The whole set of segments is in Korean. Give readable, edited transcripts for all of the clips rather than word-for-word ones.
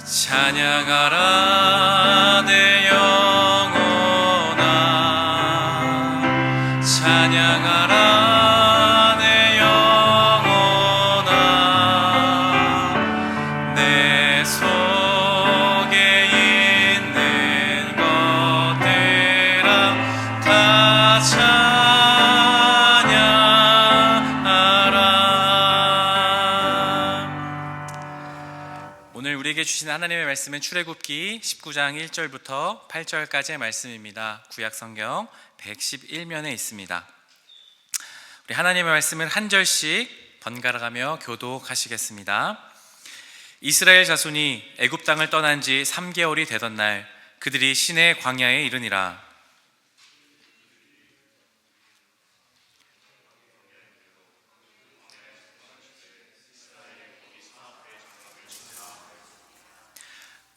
찬양하라 내 영혼아, 찬양하라 내 영혼아, 내 속에 있는 것들아 다 찬양하라. 오늘 우리에게 주신 하나님의 말씀은 출애굽기 19장 1절부터 8절까지의 말씀입니다. 구약성경 111면에 있습니다. 우리 하나님의 말씀을 한 절씩 번갈아가며 교독하시겠습니다. 이스라엘 자손이 애굽 땅을 떠난 지 3개월이 되던 날 그들이 시내 광야에 이르니라.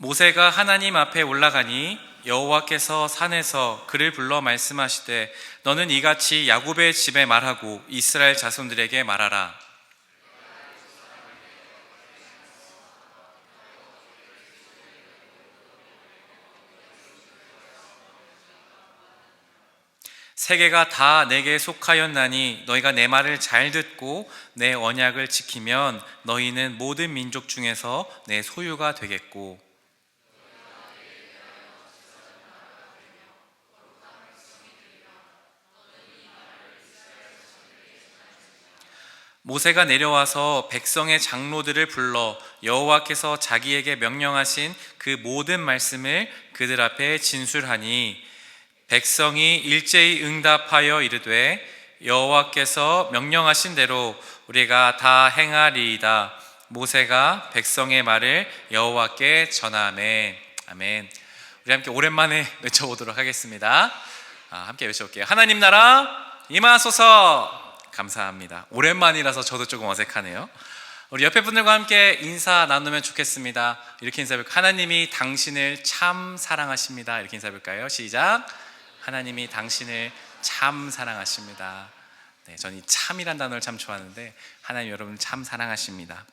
모세가 하나님 앞에 올라가니 여호와께서 산에서 그를 불러 말씀하시되 너는 이같이 야곱의 집에 말하고 이스라엘 자손들에게 말하라. 세계가 다 내게 속하였나니 너희가 내 말을 잘 듣고 내 언약을 지키면 너희는 모든 민족 중에서 내 소유가 되겠고 모세가 내려와서 백성의 장로들을 불러 여호와께서 자기에게 명령하신 그 모든 말씀을 그들 앞에 진술하니 백성이 일제히 응답하여 이르되 여호와께서 명령하신 대로 우리가 다 행하리이다. 모세가 백성의 말을 여호와께 전하매. 아멘. 우리 함께 오랜만에 외쳐보도록 하겠습니다. 함께 외쳐볼게요. 하나님 나라 임하소서. 감사합니다. 오랜만이라서 저도 조금 어색하네요. 우리 옆에 분들과 함께 인사 나누면 좋겠습니다. 이렇게 인사해볼까요? 하나님이 당신을 참 사랑하십니다. 이렇게 인사해볼까요? 시작. 하나님이 당신을 참 사랑하십니다. 네, 저는 이 참이란 단어를 참 좋아하는데 하나님 여러분을 참 사랑하십니다.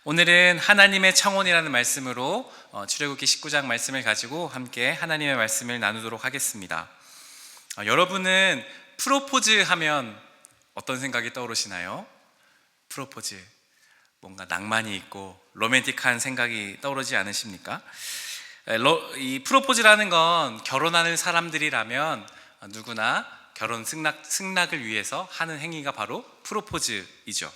오늘은 하나님의 청혼이라는 말씀으로 출애굽기 19장 말씀을 가지고 함께 하나님의 말씀을 나누도록 하겠습니다. 여러분은 프로포즈 하면 어떤 생각이 떠오르시나요? 프로포즈, 뭔가 낭만이 있고 로맨틱한 생각이 떠오르지 않으십니까? 이 프로포즈라는 건 결혼하는 사람들이라면 누구나 결혼 승낙을 위해서 하는 행위가 바로 프로포즈이죠.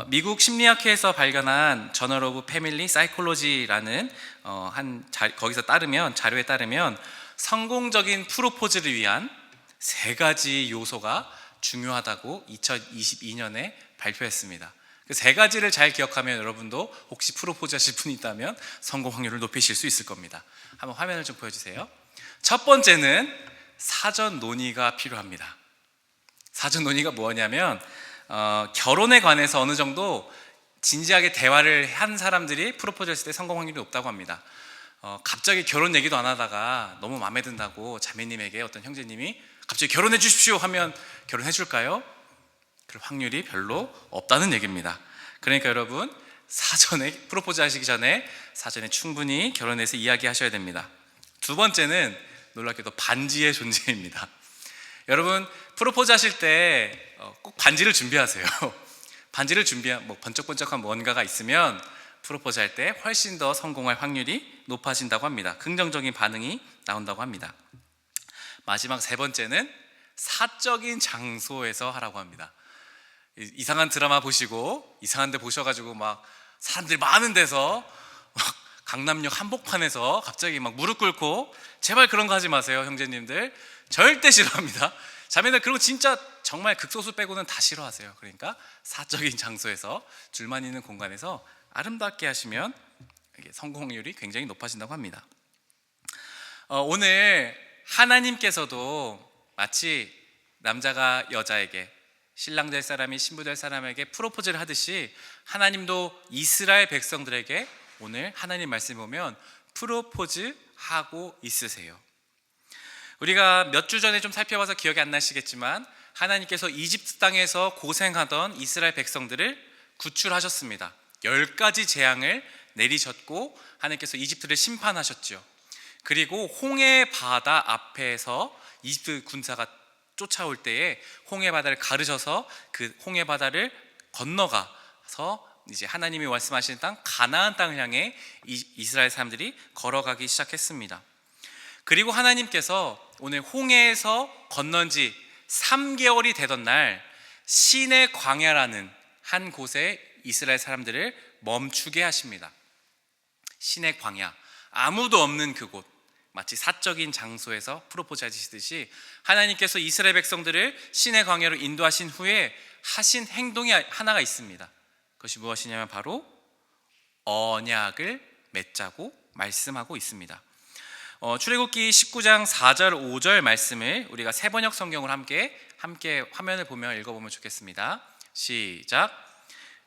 미국 심리학회에서 발견한 저널 오브 패밀리 사이콜로지라는 거기서 자료에 따르면 성공적인 프로포즈를 위한 3가지 요소가 중요하다고 2022년에 발표했습니다. 그 3가지를 잘 기억하면 여러분도 혹시 프로포즈 하실 분이 있다면 성공 확률을 높이실 수 있을 겁니다. 한번 화면을 좀 보여주세요. 첫 번째는 사전 논의가 필요합니다. 사전 논의가 뭐냐면 결혼에 관해서 어느 정도 진지하게 대화를 한 사람들이 프로포즈 했을 때 성공 확률이 높다고 합니다. 갑자기 결혼 얘기도 안 하다가 너무 마음에 든다고 자매님에게 어떤 형제님이 갑자기 결혼해 주십시오 하면 결혼해 줄까요? 그럴 확률이 별로 없다는 얘기입니다. 그러니까 여러분 사전에 프로포즈 하시기 전에 사전에 충분히 결혼에 대해서 이야기하셔야 됩니다. 두 번째는 놀랍게도 반지의 존재입니다. 여러분 프로포즈 하실 때 꼭 반지를 준비하세요. 반지를 번쩍번쩍한 뭔가가 있으면 프로포즈 할 때 훨씬 더 성공할 확률이 높아진다고 합니다. 긍정적인 반응이 나온다고 합니다. 마지막 3번째는 사적인 장소에서 하라고 합니다. 이상한 드라마 보시고 이상한 데 보셔가지고 막 사람들이 많은 데서 강남역 한복판에서 갑자기 막 무릎 꿇고 제발 그런 거 하지 마세요. 형제님들 절대 싫어합니다. 자매들 그런 거 진짜 정말 극소수 빼고는 다 싫어하세요. 그러니까 사적인 장소에서 줄만 있는 공간에서 아름답게 하시면 성공 확률이 굉장히 높아진다고 합니다. 오늘 하나님께서도 마치 남자가 여자에게, 신랑 될 사람이 신부 될 사람에게 프로포즈를 하듯이 하나님도 이스라엘 백성들에게 오늘 하나님 말씀 보면 프로포즈 하고 있으세요. 우리가 몇 주 전에 좀 살펴봐서 기억이 안 나시겠지만 하나님께서 이집트 땅에서 고생하던 이스라엘 백성들을 구출하셨습니다. 10가지 재앙을 내리셨고 하나님께서 이집트를 심판하셨죠. 그리고 홍해 바다 앞에서 이집트 군사가 쫓아올 때에 홍해 바다를 가르셔서 그 홍해 바다를 건너가서 이제 하나님이 말씀하시는 땅 가나안 땅을 향해 이스라엘 사람들이 걸어가기 시작했습니다. 그리고 하나님께서 오늘 홍해에서 건넌 지 3개월이 되던 날 신의 광야라는 한 곳에 이스라엘 사람들을 멈추게 하십니다. 신의 광야, 아무도 없는 그곳, 마치 사적인 장소에서 프로포즈 하시듯이 하나님께서 이스라엘 백성들을 신의 광야로 인도하신 후에 하신 행동이 하나가 있습니다. 그것이 무엇이냐면 바로 언약을 맺자고 말씀하고 있습니다. 출애굽기 19장 4절 5절 말씀을 우리가 세번역 성경을 함께 화면을 보며 읽어보면 좋겠습니다. 시작.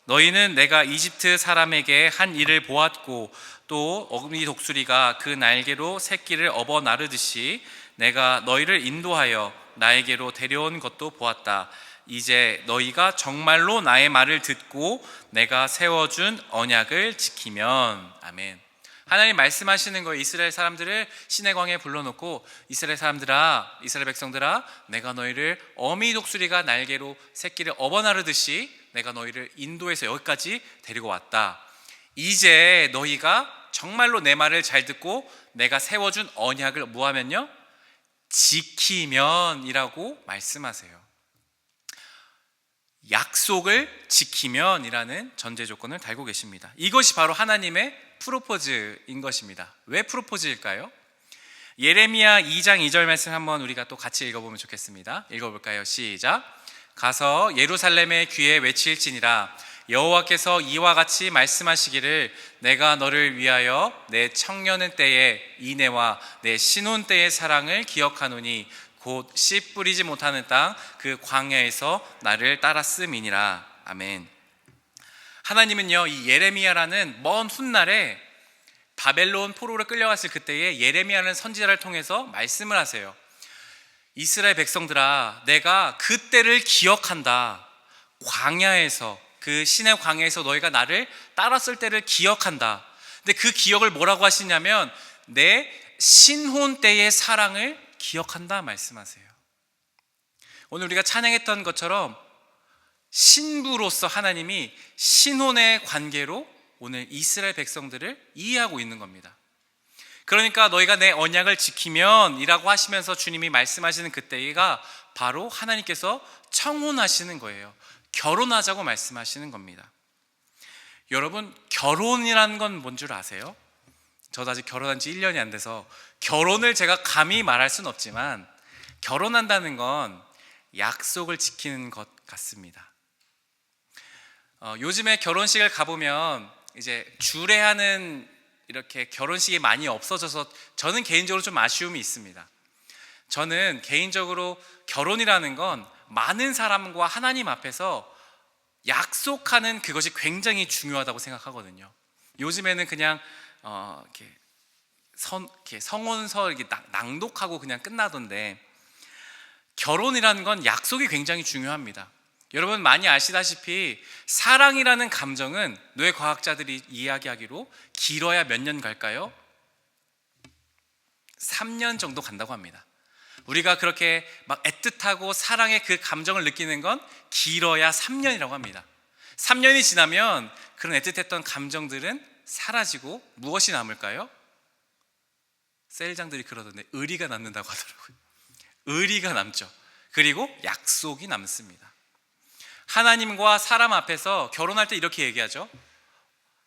너희는 내가 이집트 사람에게 한 일을 보았고 또 어금니 독수리가 그 날개로 새끼를 업어 나르듯이 내가 너희를 인도하여 나에게로 데려온 것도 보았다. 이제 너희가 정말로 나의 말을 듣고 내가 세워준 언약을 지키면. 아멘. 하나님 말씀하시는 거예요. 이스라엘 사람들을 시내 광야에 불러놓고 이스라엘 사람들아, 이스라엘 백성들아, 내가 너희를 어미 독수리가 날개로 새끼를 업어 나르듯이 내가 너희를 인도해서 여기까지 데리고 왔다. 이제 너희가 정말로 내 말을 잘 듣고 내가 세워준 언약을 뭐하면요? 지키면이라고 말씀하세요. 약속을 지키면이라는 전제 조건을 달고 계십니다. 이것이 바로 하나님의 프로포즈인 것입니다. 왜 프로포즈일까요? 예레미야 2장 2절 말씀 한번 우리가 또 같이 읽어보면 좋겠습니다. 읽어볼까요? 시작. 가서 예루살렘의 귀에 외칠지니라 여호와께서 이와 같이 말씀하시기를 내가 너를 위하여 내 청년의 때의 인애와 내 신혼 때의 사랑을 기억하노니 곧 씨 뿌리지 못하는 땅 그 광야에서 나를 따랐음이니라. 아멘. 하나님은요, 이 예레미야라는 먼 훗날에 바벨론 포로로 끌려갔을 그때에 예레미야라는 선지자를 통해서 말씀을 하세요. 이스라엘 백성들아, 내가 그때를 기억한다. 광야에서, 그 신의 광야에서 너희가 나를 따랐을 때를 기억한다. 근데 그 기억을 뭐라고 하시냐면 내 신혼 때의 사랑을 기억한다 말씀하세요. 오늘 우리가 찬양했던 것처럼 신부로서 하나님이 신혼의 관계로 오늘 이스라엘 백성들을 이해하고 있는 겁니다. 그러니까 너희가 내 언약을 지키면 이라고 하시면서 주님이 말씀하시는 그때가 바로 하나님께서 청혼하시는 거예요. 결혼하자고 말씀하시는 겁니다. 여러분, 결혼이라는 건 뭔 줄 아세요? 저도 아직 결혼한 지 1년이 안 돼서 결혼을 제가 감히 말할 수는 없지만 결혼한다는 건 약속을 지키는 것 같습니다. 요즘에 결혼식을 가보면 이제 주례하는 이렇게 결혼식이 많이 없어져서 저는 개인적으로 좀 아쉬움이 있습니다. 저는 개인적으로 결혼이라는 건 많은 사람과 하나님 앞에서 약속하는 그것이 굉장히 중요하다고 생각하거든요. 요즘에는 그냥 이렇게 성혼서 이렇게 낭독하고 그냥 끝나던데 결혼이라는 건 약속이 굉장히 중요합니다. 여러분 많이 아시다시피 사랑이라는 감정은 뇌과학자들이 이야기하기로 길어야 몇 년 갈까요? 3년 정도 간다고 합니다. 우리가 그렇게 막 애틋하고 사랑의 그 감정을 느끼는 건 길어야 3년이라고 합니다. 3년이 지나면 그런 애틋했던 감정들은 사라지고 무엇이 남을까요? 셀장들이 그러던데 의리가 남는다고 하더라고요. 의리가 남죠. 그리고 약속이 남습니다. 하나님과 사람 앞에서 결혼할 때 이렇게 얘기하죠.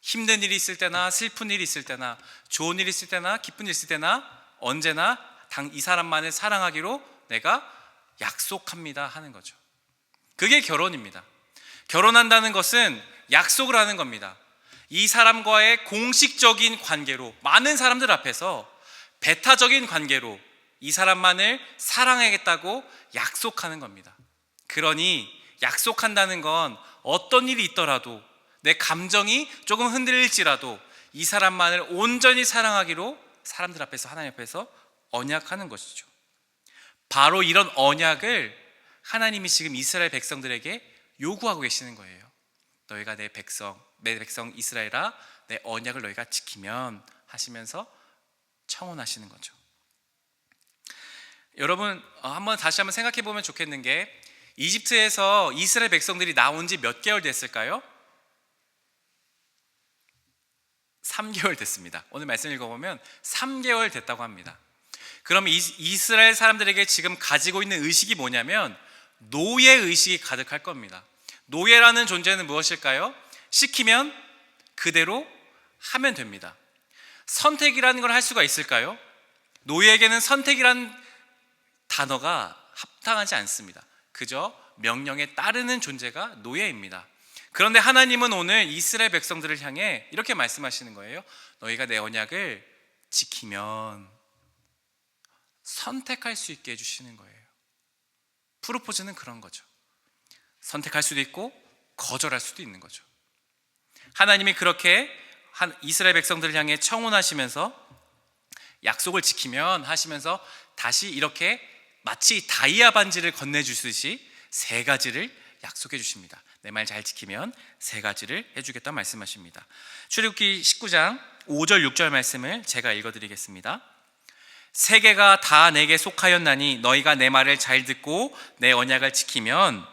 힘든 일이 있을 때나 슬픈 일이 있을 때나 좋은 일이 있을 때나 기쁜 일이 있을 때나 언제나 이 사람만을 사랑하기로 내가 약속합니다 하는 거죠. 그게 결혼입니다. 결혼한다는 것은 약속을 하는 겁니다. 이 사람과의 공식적인 관계로 많은 사람들 앞에서 배타적인 관계로 이 사람만을 사랑하겠다고 약속하는 겁니다. 그러니 약속한다는 건 어떤 일이 있더라도 내 감정이 조금 흔들릴지라도 이 사람만을 온전히 사랑하기로 사람들 앞에서 하나님 앞에서 언약하는 것이죠. 바로 이런 언약을 하나님이 지금 이스라엘 백성들에게 요구하고 계시는 거예요. 너희가 내 백성 이스라엘아, 내 언약을 너희가 지키면 하시면서 청혼하시는 거죠. 여러분 다시 한번 생각해 보면 좋겠는 게, 이집트에서 이스라엘 백성들이 나온 지 몇 개월 됐을까요? 3개월 됐습니다. 오늘 말씀 읽어보면 3개월 됐다고 합니다. 그럼 이스라엘 사람들에게 지금 가지고 있는 의식이 뭐냐면 노예의식이 가득할 겁니다. 노예라는 존재는 무엇일까요? 시키면 그대로 하면 됩니다. 선택이라는 걸 할 수가 있을까요? 노예에게는 선택이라는 단어가 합당하지 않습니다. 그저 명령에 따르는 존재가 노예입니다. 그런데 하나님은 오늘 이스라엘 백성들을 향해 이렇게 말씀하시는 거예요. 너희가 내 언약을 지키면 선택할 수 있게 해주시는 거예요. 프로포즈는 그런 거죠. 선택할 수도 있고 거절할 수도 있는 거죠. 하나님이 그렇게 이스라엘 백성들을 향해 청혼하시면서 약속을 지키면 하시면서 다시 이렇게 마치 다이아 반지를 건네주듯이 3가지를 약속해 주십니다. 내 말 잘 지키면 3가지를 해주겠다 말씀하십니다. 출애굽기 19장 5절 6절 말씀을 제가 읽어드리겠습니다. 세계가 다 내게 속하였나니 너희가 내 말을 잘 듣고 내 언약을 지키면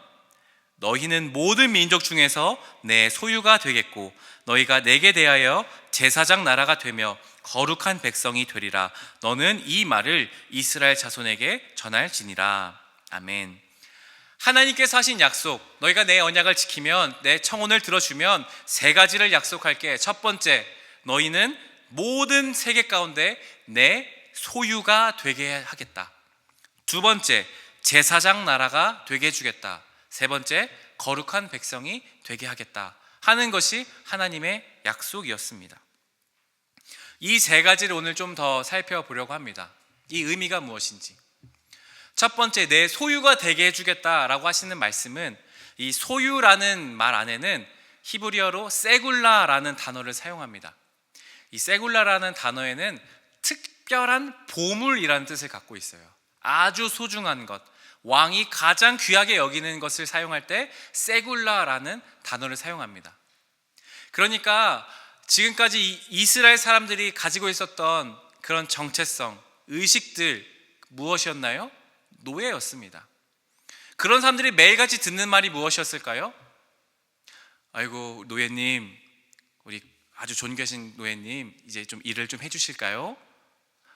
너희는 모든 민족 중에서 내 소유가 되겠고 너희가 내게 대하여 제사장 나라가 되며 거룩한 백성이 되리라. 너는 이 말을 이스라엘 자손에게 전할지니라. 아멘. 하나님께서 하신 약속, 너희가 내 언약을 지키면, 내 청혼을 들어주면 3가지를 약속할게. 첫 번째, 너희는 모든 세계 가운데 내 소유가 되게 하겠다. 두 번째, 제사장 나라가 되게 해주겠다. 세 번째, 거룩한 백성이 되게 하겠다 하는 것이 하나님의 약속이었습니다. 이 3가지를 오늘 좀 더 살펴보려고 합니다. 이 의미가 무엇인지. 첫 번째, 내 소유가 되게 해주겠다라고 하시는 말씀은, 이 소유라는 말 안에는 히브리어로 세굴라라는 단어를 사용합니다. 이 세굴라라는 단어에는 특별한 보물이라는 뜻을 갖고 있어요. 아주 소중한 것, 왕이 가장 귀하게 여기는 것을 사용할 때 세굴라라는 단어를 사용합니다. 그러니까 지금까지 이스라엘 사람들이 가지고 있었던 그런 정체성, 의식들 무엇이었나요? 노예였습니다. 그런 사람들이 매일같이 듣는 말이 무엇이었을까요? 아이고 노예님, 우리 아주 존귀하신 노예님, 이제 좀 일을 좀 해주실까요?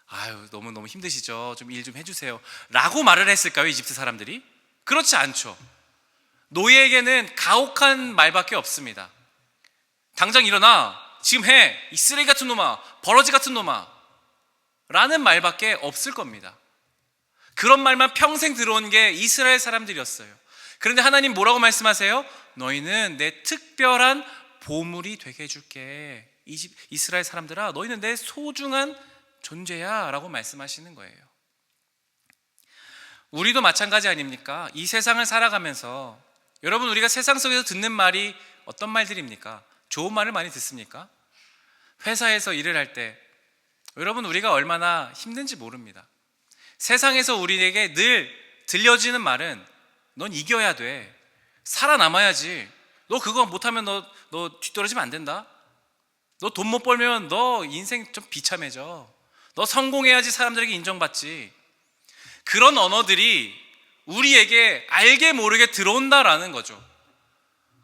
아유 너무너무 힘드시죠? 좀 일 좀 해주세요 라고 말을 했을까요? 이집트 사람들이? 그렇지 않죠. 노예에게는 가혹한 말밖에 없습니다. 당장 일어나, 지금 해, 이 쓰레기 같은 놈아, 버러지 같은 놈아 라는 말밖에 없을 겁니다. 그런 말만 평생 들어온 게 이스라엘 사람들이었어요. 그런데 하나님 뭐라고 말씀하세요? 너희는 내 특별한 보물이 되게 해줄게. 이스라엘 사람들아, 너희는 내 소중한 존재야 라고 말씀하시는 거예요. 우리도 마찬가지 아닙니까? 이 세상을 살아가면서 여러분, 우리가 세상 속에서 듣는 말이 어떤 말들입니까? 좋은 말을 많이 듣습니까? 회사에서 일을 할 때 여러분, 우리가 얼마나 힘든지 모릅니다. 세상에서 우리에게 늘 들려지는 말은 넌 이겨야 돼, 살아남아야지, 너 그거 못하면 너 뒤떨어지면 안 된다, 너 돈 못 벌면 너 인생 좀 비참해져, 너 성공해야지 사람들에게 인정받지. 그런 언어들이 우리에게 알게 모르게 들어온다라는 거죠.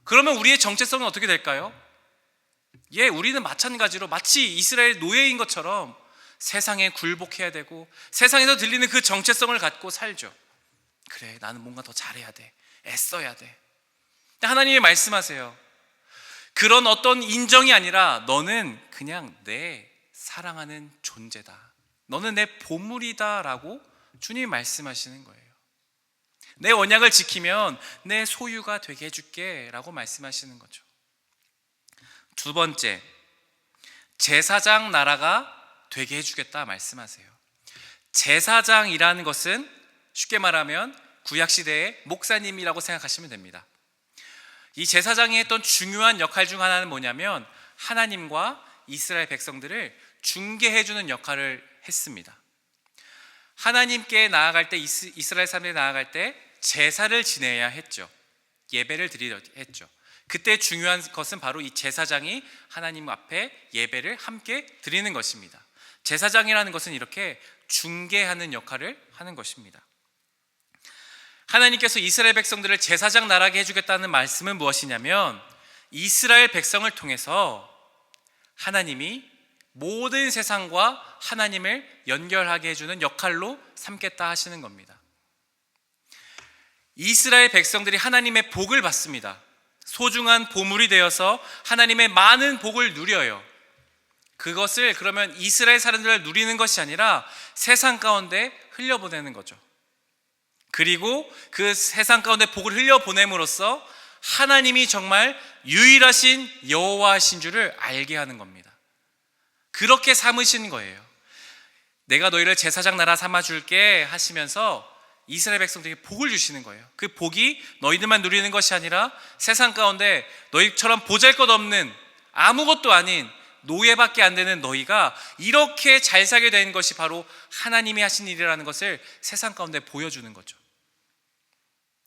그러면 우리의 정체성은 어떻게 될까요? 우리는 마찬가지로 마치 이스라엘 노예인 것처럼 세상에 굴복해야 되고 세상에서 들리는 그 정체성을 갖고 살죠. 그래, 나는 뭔가 더 잘해야 돼, 애써야 돼. 근데 하나님이 말씀하세요. 그런 어떤 인정이 아니라 너는 그냥 내 사랑하는 존재다, 너는 내 보물이다 라고 주님이 말씀하시는 거예요. 내 언약을 지키면 내 소유가 되게 해줄게 라고 말씀하시는 거죠. 두 번째, 제사장 나라가 되게 해주겠다 말씀하세요. 제사장이라는 것은 쉽게 말하면 구약시대의 목사님이라고 생각하시면 됩니다. 이 제사장이 했던 중요한 역할 중 하나는 뭐냐면 하나님과 이스라엘 백성들을 중개해주는 역할을 했습니다. 하나님께 나아갈 때, 이스라엘 사람들이 나아갈 때 제사를 지내야 했죠. 예배를 드리려 했죠. 그때 중요한 것은 바로 이 제사장이 하나님 앞에 예배를 함께 드리는 것입니다. 제사장이라는 것은 이렇게 중개하는 역할을 하는 것입니다. 하나님께서 이스라엘 백성들을 제사장 나라게 해주겠다는 말씀은 무엇이냐면, 이스라엘 백성을 통해서 하나님이 모든 세상과 하나님을 연결하게 해주는 역할로 삼겠다 하시는 겁니다. 이스라엘 백성들이 하나님의 복을 받습니다. 소중한 보물이 되어서 하나님의 많은 복을 누려요. 그것을 그러면 이스라엘 사람들을 누리는 것이 아니라 세상 가운데 흘려보내는 거죠. 그리고 그 세상 가운데 복을 흘려보냄으로써 하나님이 정말 유일하신 여호와신 줄을 알게 하는 겁니다. 그렇게 삼으신 거예요. 내가 너희를 제사장 나라 삼아줄게 하시면서 이스라엘 백성들에게 복을 주시는 거예요. 그 복이 너희들만 누리는 것이 아니라 세상 가운데 너희처럼 보잘것없는 아무것도 아닌 노예밖에 안 되는 너희가 이렇게 잘 살게 된 것이 바로 하나님이 하신 일이라는 것을 세상 가운데 보여주는 거죠.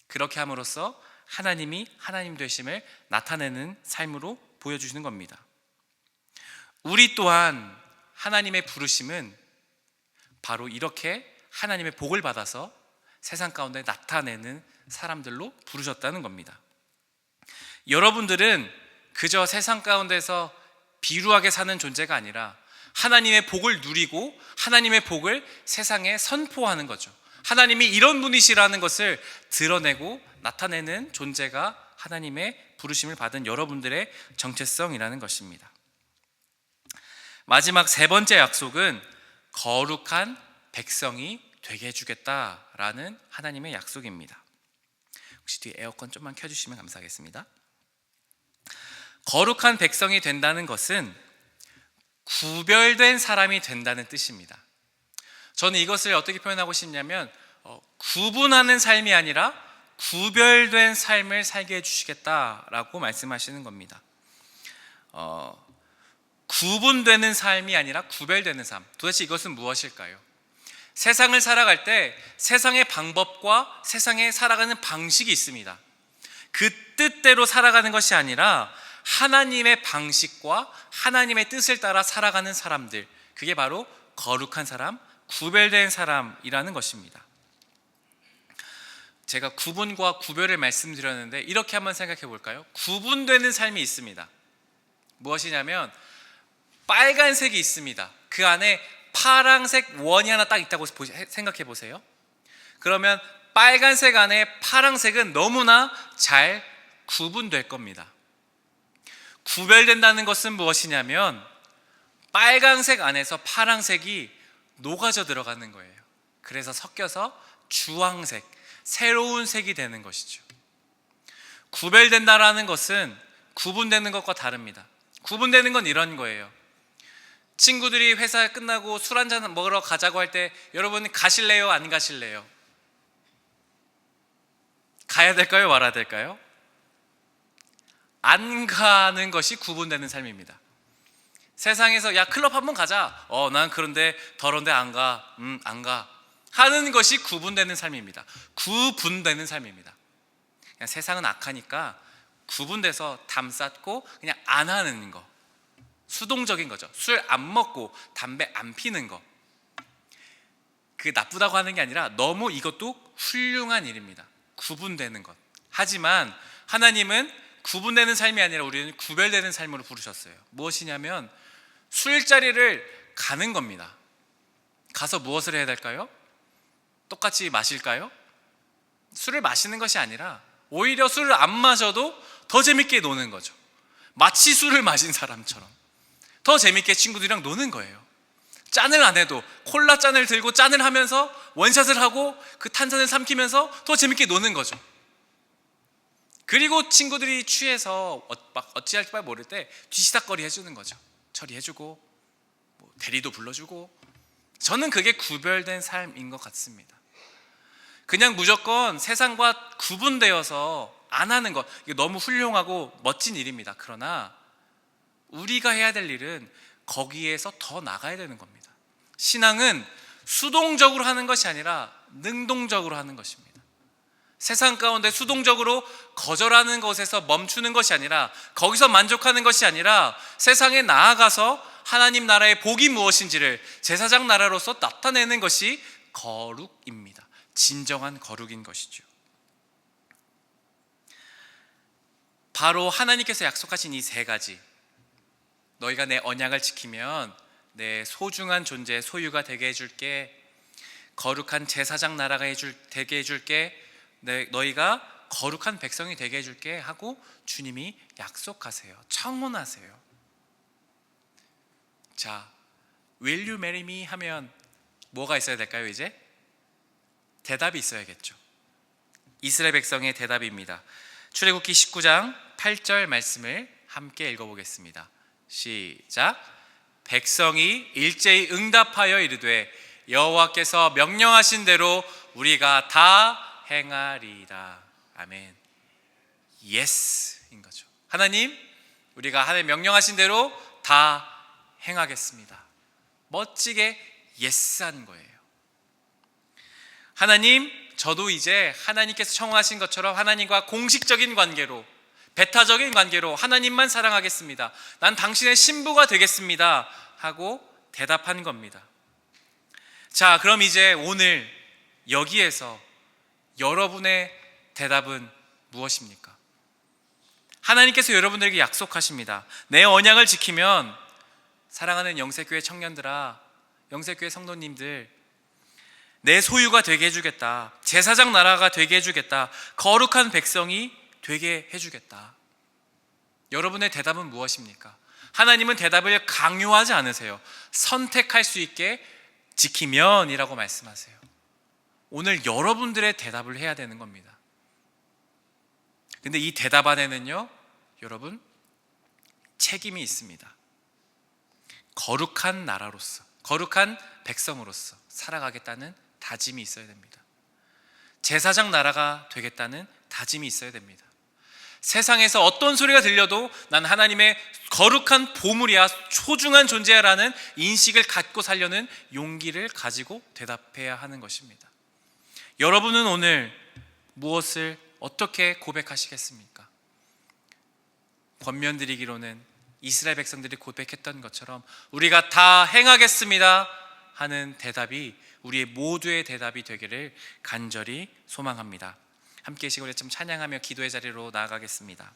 그렇게 함으로써 하나님이 하나님 되심을 나타내는 삶으로 보여주시는 겁니다. 우리 또한 하나님의 부르심은 바로 이렇게 하나님의 복을 받아서 세상 가운데 나타내는 사람들로 부르셨다는 겁니다. 여러분들은 그저 세상 가운데서 비루하게 사는 존재가 아니라 하나님의 복을 누리고 하나님의 복을 세상에 선포하는 거죠. 하나님이 이런 분이시라는 것을 드러내고 나타내는 존재가 하나님의 부르심을 받은 여러분들의 정체성이라는 것입니다. 마지막 세 번째 약속은 거룩한 백성이 되게 해주겠다라는 하나님의 약속입니다. 혹시 뒤에 에어컨 좀만 켜주시면 감사하겠습니다. 거룩한 백성이 된다는 것은 구별된 사람이 된다는 뜻입니다. 저는 이것을 어떻게 표현하고 싶냐면 구분하는 삶이 아니라 구별된 삶을 살게 해주시겠다라고 말씀하시는 겁니다. 구분되는 삶이 아니라 구별되는 삶. 도대체 이것은 무엇일까요? 세상을 살아갈 때 세상의 방법과 세상에 살아가는 방식이 있습니다. 그 뜻대로 살아가는 것이 아니라 하나님의 방식과 하나님의 뜻을 따라 살아가는 사람들, 그게 바로 거룩한 사람, 구별된 사람이라는 것입니다. 제가 구분과 구별을 말씀드렸는데 이렇게 한번 생각해 볼까요? 구분되는 삶이 있습니다. 무엇이냐면 빨간색이 있습니다. 그 안에 파랑색 원이 하나 딱 있다고 생각해 보세요. 그러면 빨간색 안에 파랑색은 너무나 잘 구분될 겁니다. 구별된다는 것은 무엇이냐면 빨간색 안에서 파랑색이 녹아져 들어가는 거예요. 그래서 섞여서 주황색, 새로운 색이 되는 것이죠. 구별된다라는 것은 구분되는 것과 다릅니다. 구분되는 건 이런 거예요. 친구들이 회사 끝나고 술 한잔 먹으러 가자고 할 때 여러분 가실래요? 안 가실래요? 가야 될까요? 말아야 될까요? 안 가는 것이 구분되는 삶입니다. 세상에서 야 클럽 한번 가자. 난 그런데 더러운데 안 가. 안 가. 하는 것이 구분되는 삶입니다. 구분되는 삶입니다. 그냥 세상은 악하니까 구분돼서 담 쌓고 그냥 안 하는 거. 수동적인 거죠. 술 안 먹고 담배 안 피는 거. 그게 나쁘다고 하는 게 아니라 너무 이것도 훌륭한 일입니다. 구분되는 것. 하지만 하나님은 구분되는 삶이 아니라 우리는 구별되는 삶으로 부르셨어요. 무엇이냐면 술자리를 가는 겁니다. 가서 무엇을 해야 될까요? 똑같이 마실까요? 술을 마시는 것이 아니라 오히려 술을 안 마셔도 더 재밌게 노는 거죠. 마치 술을 마신 사람처럼 더 재밌게 친구들이랑 노는 거예요. 짠을 안 해도 콜라 잔을 들고 짠을 하면서 원샷을 하고 그 탄산을 삼키면서 더 재밌게 노는 거죠. 그리고 친구들이 취해서 막 어찌할지 모를 때 뒤시닥거리 해주는 거죠. 처리해주고 대리도 불러주고. 저는 그게 구별된 삶인 것 같습니다. 그냥 무조건 세상과 구분되어서 안 하는 것, 이게 너무 훌륭하고 멋진 일입니다. 그러나 우리가 해야 될 일은 거기에서 더 나가야 되는 겁니다. 신앙은 수동적으로 하는 것이 아니라 능동적으로 하는 것입니다. 세상 가운데 수동적으로 거절하는 것에서 멈추는 것이 아니라, 거기서 만족하는 것이 아니라 세상에 나아가서 하나님 나라의 복이 무엇인지를 제사장 나라로서 나타내는 것이 거룩입니다. 진정한 거룩인 것이죠. 바로 하나님께서 약속하신 이 세 가지, 너희가 내 언약을 지키면 내 소중한 존재, 소유가 되게 해줄게, 거룩한 제사장 나라가 되게 해줄게, 너희가 거룩한 백성이 되게 해줄게 하고 주님이 약속하세요. 청혼하세요. 자, Will you marry me? 하면 뭐가 있어야 될까요? 이제 대답이 있어야겠죠. 이스라엘 백성의 대답입니다. 출애굽기 19장 8절 말씀을 함께 읽어보겠습니다. 시작. 백성이 일제히 응답하여 이르되 여호와께서 명령하신 대로 우리가 다 행하리이다. 아멘. 예스인 거죠. 하나님, 우리가 하나님 명령하신 대로 다 행하겠습니다. 멋지게 예스한 거예요. 하나님, 저도 이제 하나님께서 청하신 것처럼 하나님과 공식적인 관계로, 배타적인 관계로 하나님만 사랑하겠습니다. 난 당신의 신부가 되겠습니다 하고 대답한 겁니다. 자, 그럼 이제 오늘 여기에서 여러분의 대답은 무엇입니까? 하나님께서 여러분들에게 약속하십니다. 내 언약을 지키면, 사랑하는 영세교회 청년들아, 영세교회 성도님들, 내 소유가 되게 해주겠다, 제사장 나라가 되게 해주겠다, 거룩한 백성이 되게 해주겠다. 여러분의 대답은 무엇입니까? 하나님은 대답을 강요하지 않으세요. 선택할 수 있게 지키면 이라고 말씀하세요. 오늘 여러분들의 대답을 해야 되는 겁니다. 근데 이 대답 안에는요, 여러분, 책임이 있습니다. 거룩한 나라로서, 거룩한 백성으로서 살아가겠다는 다짐이 있어야 됩니다. 제사장 나라가 되겠다는 다짐이 있어야 됩니다. 세상에서 어떤 소리가 들려도 난 하나님의 거룩한 보물이야, 소중한 존재야라는 인식을 갖고 살려는 용기를 가지고 대답해야 하는 것입니다. 여러분은 오늘 무엇을 어떻게 고백하시겠습니까? 권면드리기로는 이스라엘 백성들이 고백했던 것처럼 우리가 다 행하겠습니다 하는 대답이 우리의 모두의 대답이 되기를 간절히 소망합니다. 함께 시골에 좀 찬양하며 기도의 자리로 나아가겠습니다.